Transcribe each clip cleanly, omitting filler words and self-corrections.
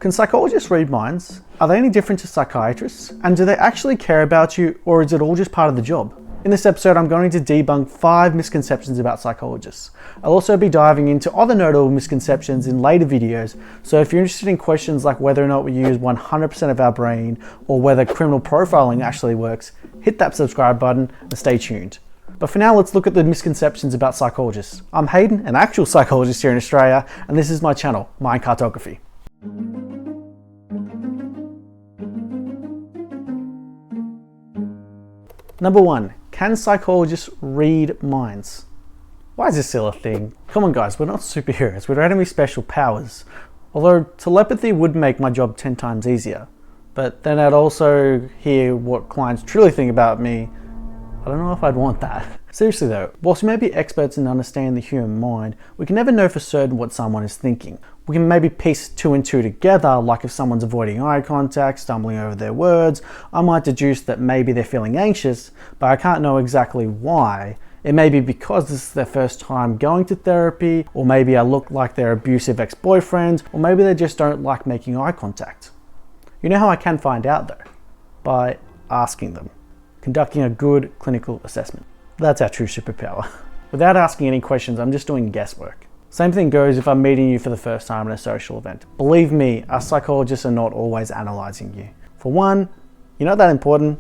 Can psychologists read minds? Are they any different to psychiatrists? And do they actually care about you, or is it all just part of the job? In this episode, I'm going to debunk 5 misconceptions about psychologists. I'll also be diving into other notable misconceptions in later videos, so if you're interested in questions like whether or not we use 100% of our brain, or whether criminal profiling actually works, hit that subscribe button and stay tuned. But for now, let's look at the misconceptions about psychologists. I'm Hayden, an actual psychologist here in Australia, and this is my channel, Mind Cartography. Number 1, can psychologists read minds? Why is this still a thing? Come on guys, we're not superheroes, we don't have any special powers. Although telepathy would make my job 10 times easier. But then I'd also hear what clients truly think about me. I don't know if I'd want that. Seriously though, whilst we may be experts in understanding the human mind, we can never know for certain what someone is thinking. We can maybe piece 2 and 2 together, like if someone's avoiding eye contact, stumbling over their words, I might deduce that maybe they're feeling anxious, but I can't know exactly why. It may be because this is their first time going to therapy, or maybe I look like their abusive ex-boyfriend, or maybe they just don't like making eye contact. You know how I can find out though? By asking them. Conducting a good clinical assessment. That's our true superpower. Without asking any questions, I'm just doing guesswork. Same thing goes if I'm meeting you for the first time at a social event. Believe me, us psychologists are not always analysing you. For one, you're not that important.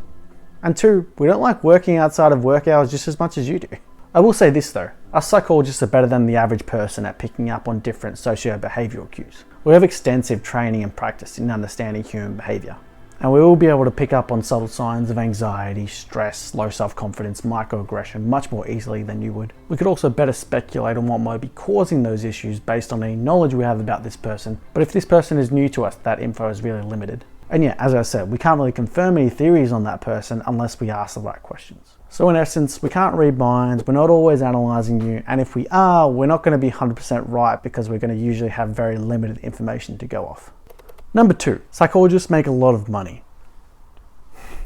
And 2, we don't like working outside of work hours just as much as you do. I will say this though, us psychologists are better than the average person at picking up on different socio-behavioural cues. We have extensive training and practice in understanding human behaviour. And we will be able to pick up on subtle signs of anxiety, stress, low self-confidence, microaggression much more easily than you would. We could also better speculate on what might be causing those issues based on any knowledge we have about this person. But if this person is new to us, that info is really limited. And yeah, as I said, we can't really confirm any theories on that person unless we ask the right questions. So in essence, we can't read minds, we're not always analysing you, and if we are, we're not going to be 100% right because we're going to usually have very limited information to go off. Number 2, psychologists make a lot of money.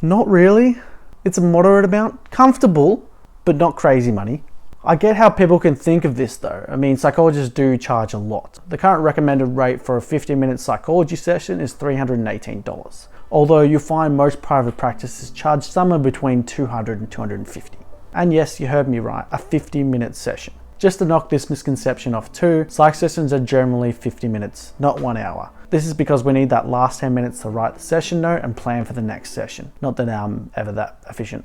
Not really. It's a moderate amount. Comfortable, but not crazy money. I get how people can think of this though. I mean, psychologists do charge a lot. The current recommended rate for a 50-minute psychology session is $318. Although you'll find most private practices charge somewhere between $200 and $250. And yes, you heard me right, a 50-minute session. Just to knock this misconception off too, psych sessions are generally 50 minutes, not 1 hour. This is because we need that last 10 minutes to write the session note and plan for the next session. Not that I'm ever that efficient.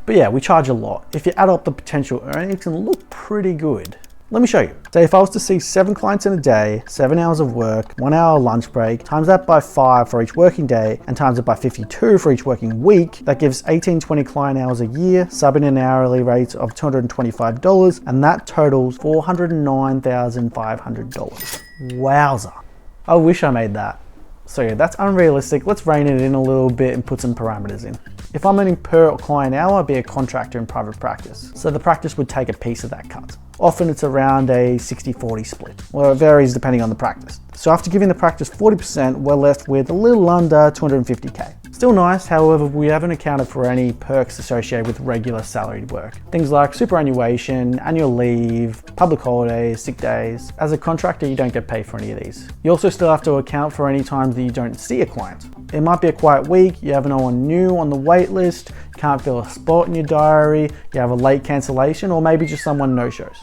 But yeah, we charge a lot. If you add up the potential earnings, it can look pretty good. Let me show you. Say if I was to see 7 clients in a day, 7 hours of work, 1 hour lunch break, times that by 5 for each working day, and times it by 52 for each working week, that gives 18-20 client hours a year, subbing an hourly rate of $225, and that totals $409,500. Wowza. I wish I made that. So yeah, that's unrealistic. Let's rein it in a little bit and put some parameters in. If I'm earning per client hour, I'd be a contractor in private practice. So the practice would take a piece of that cut. Often it's around a 60-40 split. Well, it varies depending on the practice. So after giving the practice 40%, we're left with a little under 250K. Still nice, however, we haven't accounted for any perks associated with regular salaried work. Things like superannuation, annual leave, public holidays, sick days. As a contractor, you don't get paid for any of these. You also still have to account for any times that you don't see a client. It might be a quiet week, you have no one new on the wait list, you can't fill a spot in your diary, you have a late cancellation, or maybe just someone no-shows.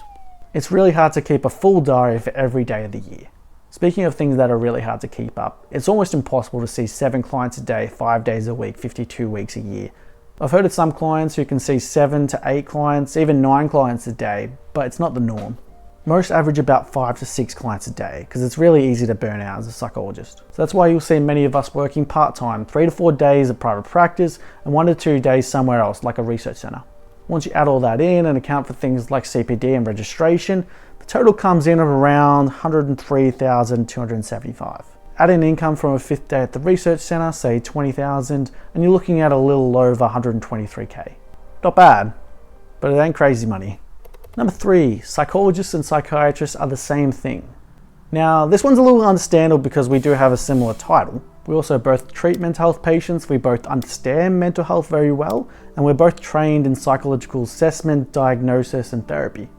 It's really hard to keep a full diary for every day of the year. Speaking of things that are really hard to keep up, it's almost impossible to see 7 clients a day, 5 days a week, 52 weeks a year. I've heard of some clients who can see 7 to 8 clients, even 9 clients a day, but it's not the norm. Most average about 5 to 6 clients a day, because it's really easy to burn out as a psychologist. So that's why you'll see many of us working part-time, 3 to 4 days at private practice, and 1 to 2 days somewhere else, like a research centre. Once you add all that in and account for things like CPD and registration, the total comes in at around $103,275. Add in income from a 5th day at the research centre, say $20,000, and you're looking at a little over $123K. Not bad, but it ain't crazy money. Number 3, psychologists and psychiatrists are the same thing. Now, this one's a little understandable because we do have a similar title. We also both treat mental health patients, we both understand mental health very well, and we're both trained in psychological assessment, diagnosis, and therapy.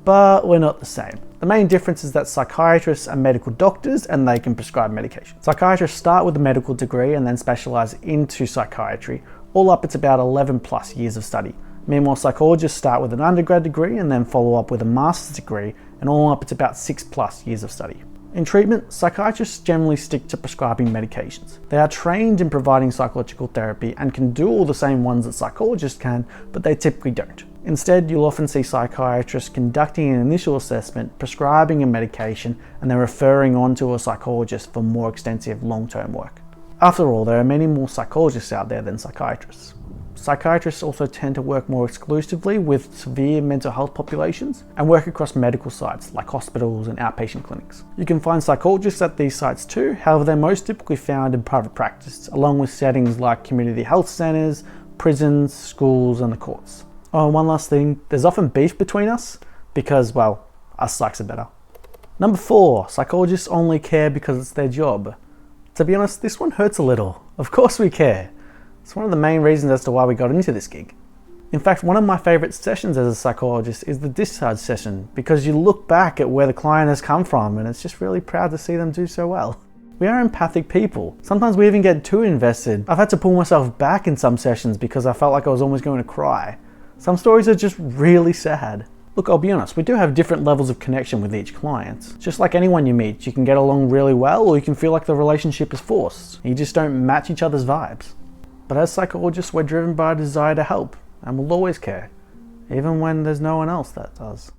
But we're not the same. The main difference is that psychiatrists are medical doctors and they can prescribe medication. Psychiatrists start with a medical degree and then specialize into psychiatry. All up, it's about 11 plus years of study. Meanwhile, psychologists start with an undergrad degree and then follow up with a master's degree, and all up, it's about 6+ years of study. In treatment, psychiatrists generally stick to prescribing medications. They are trained in providing psychological therapy and can do all the same ones that psychologists can, but they typically don't. Instead, you'll often see psychiatrists conducting an initial assessment, prescribing a medication, and then referring on to a psychologist for more extensive long-term work. After all, there are many more psychologists out there than psychiatrists. Psychiatrists also tend to work more exclusively with severe mental health populations and work across medical sites like hospitals and outpatient clinics. You can find psychologists at these sites too, however they're most typically found in private practice, along with settings like community health centres, prisons, schools and the courts. Oh, and one last thing, there's often beef between us because, well, us psychs are better. Number 4, psychologists only care because it's their job. To be honest, this one hurts a little. Of course we care. It's one of the main reasons as to why we got into this gig. In fact, one of my favourite sessions as a psychologist is the discharge session, because you look back at where the client has come from and it's just really proud to see them do so well. We are empathic people. Sometimes we even get too invested. I've had to pull myself back in some sessions because I felt like I was almost going to cry. Some stories are just really sad. Look, I'll be honest, we do have different levels of connection with each client. Just like anyone you meet, you can get along really well or you can feel like the relationship is forced. You just don't match each other's vibes. But as psychologists, we're driven by a desire to help, and we'll always care, even when there's no one else that does.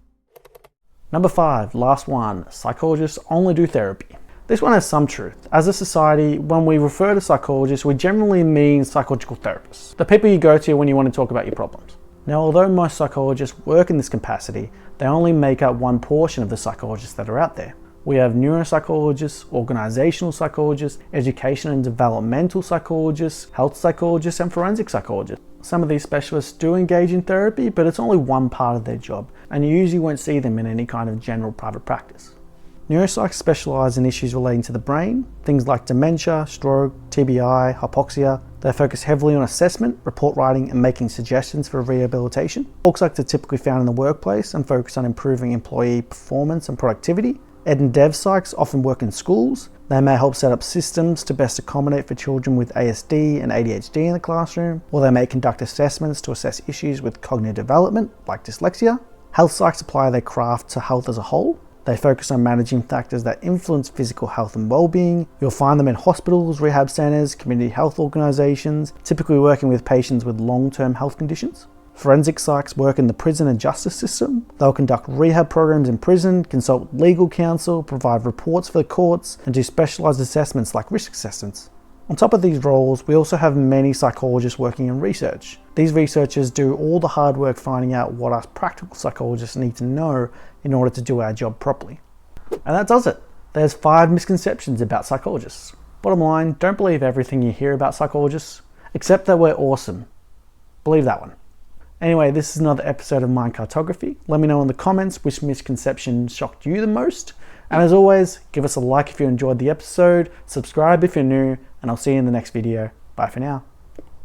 Number 5, last one, psychologists only do therapy. This one has some truth. As a society, when we refer to psychologists, we generally mean psychological therapists, the people you go to when you want to talk about your problems. Now, although most psychologists work in this capacity, they only make up one portion of the psychologists that are out there. We have neuropsychologists, organizational psychologists, education and developmental psychologists, health psychologists, and forensic psychologists. Some of these specialists do engage in therapy, but it's only one part of their job, and you usually won't see them in any kind of general private practice. Neuropsychs specialize in issues relating to the brain, things like dementia, stroke, TBI, hypoxia. They focus heavily on assessment, report writing, and making suggestions for rehabilitation. Org psychs are typically found in the workplace and focus on improving employee performance and productivity. Ed and Dev psychs often work in schools. They may help set up systems to best accommodate for children with ASD and ADHD in the classroom, or they may conduct assessments to assess issues with cognitive development, like dyslexia. Health psychs apply their craft to health as a whole. They focus on managing factors that influence physical health and well-being. You'll find them in hospitals, rehab centres, community health organisations, typically working with patients with long-term health conditions. Forensic psychs work in the prison and justice system. They'll conduct rehab programs in prison, consult legal counsel, provide reports for the courts, and do specialised assessments like risk assessments. On top of these roles, we also have many psychologists working in research. These researchers do all the hard work finding out what us practical psychologists need to know in order to do our job properly. And that does it. There's 5 misconceptions about psychologists. Bottom line, don't believe everything you hear about psychologists, except that we're awesome. Believe that one. Anyway, this is another episode of Mind Cartography. Let me know in the comments which misconception shocked you the most. And as always, give us a like if you enjoyed the episode, subscribe if you're new, and I'll see you in the next video. Bye for now.